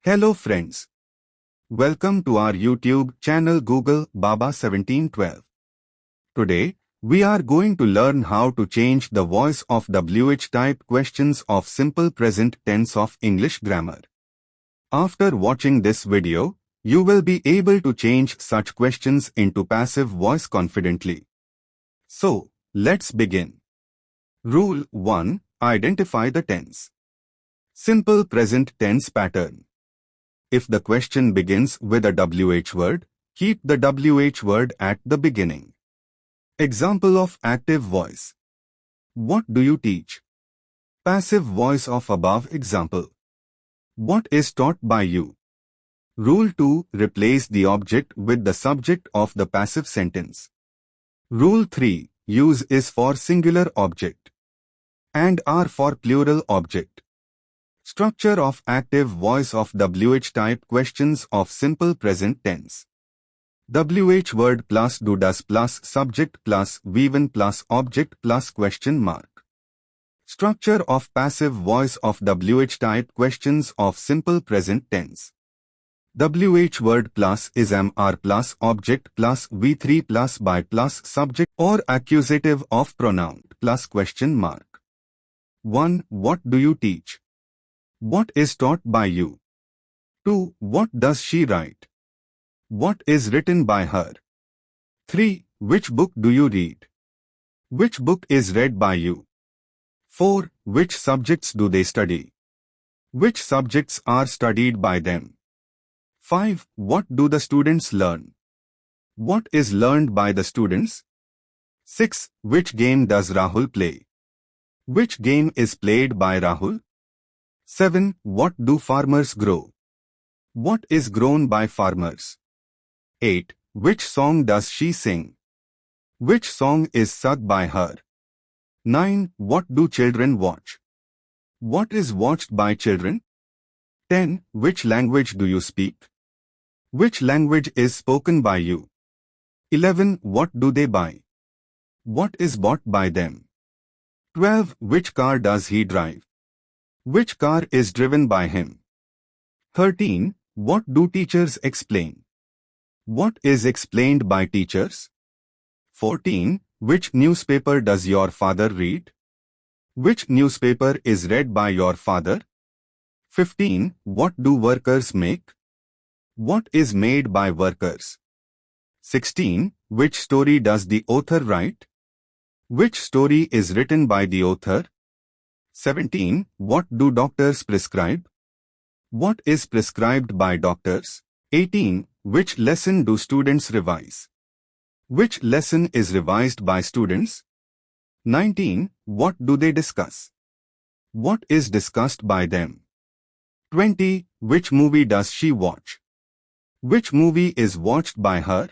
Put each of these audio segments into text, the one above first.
Hello friends. Welcome to our YouTube channel Google Baba 1712. Today, we are going to learn how to change the voice of WH type questions of simple present tense of English grammar. After watching this video, you will be able to change such questions into passive voice confidently. So, let's begin. Rule 1. Identify the tense. Simple present tense pattern. If the question begins with a WH word, keep the WH word at the beginning. Example of active voice. What do you teach? Passive voice of above example. What is taught by you? Rule 2. Replace the object with the subject of the passive sentence. Rule 3. Use is for singular object and are for plural object. Structure of active voice of WH type questions of simple present tense. WH word plus do does plus subject plus V1 plus object plus question mark. Structure of passive voice of WH type questions of simple present tense. WH word plus is MR plus object plus V3 plus by plus subject or accusative of pronoun plus question mark. 1. What do you teach? What is taught by you? 2. What does she write? What is written by her? 3. Which book do you read? Which book is read by you? 4. Which subjects do they study? Which subjects are studied by them? 5. What do the students learn? What is learned by the students? 6. Which game does Rahul play? Which game is played by Rahul? 7. What do farmers grow? What is grown by farmers? 8. Which song does she sing? Which song is sung by her? 9. What do children watch? What is watched by children? 10. Which language do you speak? Which language is spoken by you? 11. What do they buy? What is bought by them? 12. Which car does he drive? Which car is driven by him? 13. What do teachers explain? What is explained by teachers? 14. Which newspaper does your father read? Which newspaper is read by your father? 15. What do workers make? What is made by workers? 16. Which story does the author write? Which story is written by the author? 17. What do doctors prescribe? What is prescribed by doctors? 18. Which lesson do students revise? Which lesson is revised by students? 19. What do they discuss? What is discussed by them? 20. Which movie does she watch? Which movie is watched by her?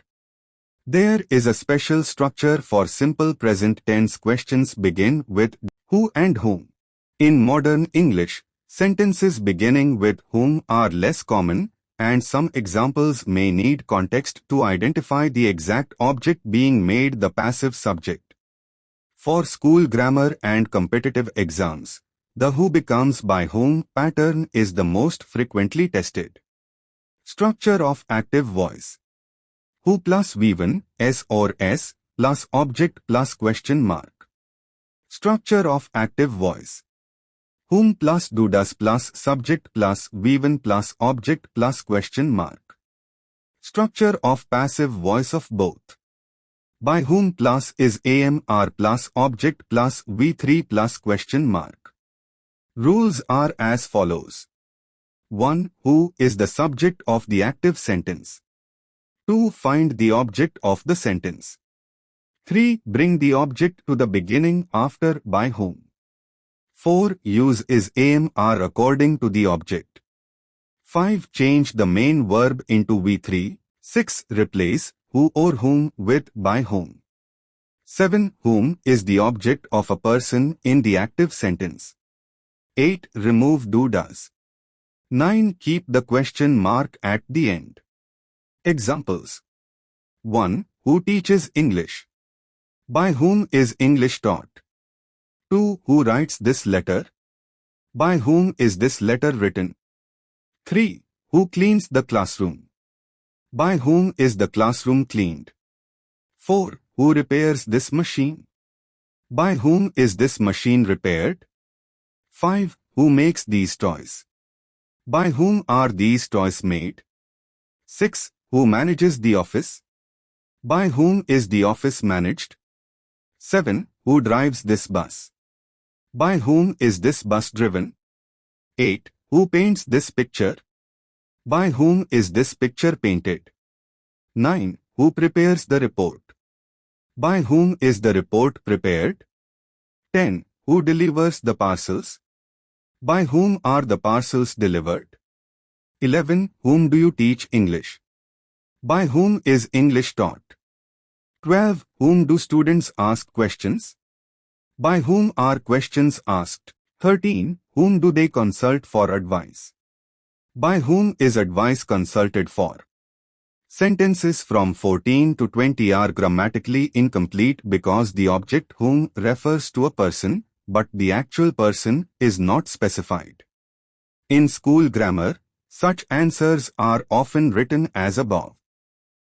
There is a special structure for simple present tense questions begin with who and whom. In modern English, sentences beginning with whom are less common, and some examples may need context to identify the exact object being made the passive subject. For school grammar and competitive exams, the who becomes by whom pattern is the most frequently tested. Structure of active voice. Who plus V1, S or S, plus object plus question mark. Structure of active voice. Whom plus do does plus subject plus V1 plus object plus question mark. Structure of passive voice of both. By whom plus is AMR plus object plus V3 plus question mark. Rules are as follows. 1. Who is the subject of the active sentence. 2. Find the object of the sentence. 3. Bring the object to the beginning after by whom. 4. Use is AMR according to the object. 5. Change the main verb into V3. 6. Replace who or whom with by whom. 7. Whom is the object of a person in the active sentence. 8. Remove do does. 9. Keep the question mark at the end. Examples. 1. Who teaches English? By whom is English taught? 2. Who writes this letter? By whom is this letter written? 3. Who cleans the classroom? By whom is the classroom cleaned? 4. Who repairs this machine? By whom is this machine repaired? 5. Who makes these toys? By whom are these toys made? 6. Who manages the office? By whom is the office managed? 7. Who drives this bus? By whom is this bus driven? 8. Who paints this picture? By whom is this picture painted? 9. Who prepares the report? By whom is the report prepared? 10. Who delivers the parcels? By whom are the parcels delivered? 11. Whom do you teach English? By whom is English taught? 12. Whom do students ask questions? By whom are questions asked? 13. Whom do they consult for advice? By whom is advice consulted for? Sentences from 14 to 20 are grammatically incomplete because the object whom refers to a person, but the actual person is not specified. In school grammar, such answers are often written as above.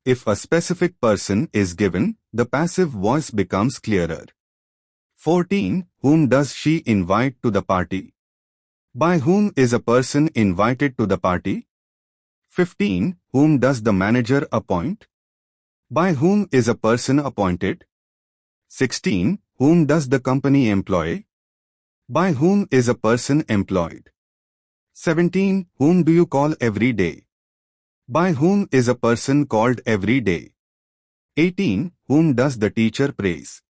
If a specific person is given, the passive voice becomes clearer. 14. Whom does she invite to the party? By whom is a person invited to the party? 15. Whom does the manager appoint? By whom is a person appointed? 16. Whom does the company employ? By whom is a person employed? 17. Whom do you call every day? By whom is a person called every day? 18. Whom does the teacher praise?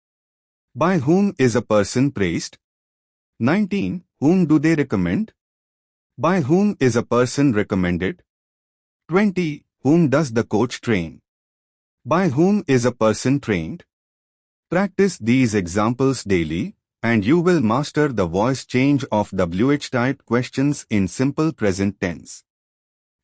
By whom is a person praised? 19. Whom do they recommend? By whom is a person recommended? 20. Whom does the coach train? By whom is a person trained? Practice these examples daily, and you will master the voice change of WH-type questions in simple present tense.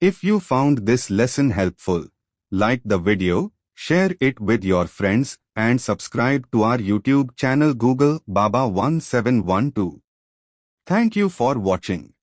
If you found this lesson helpful, like the video, share it with your friends, and subscribe to our YouTube channel Google Baba 1712. Thank you for watching.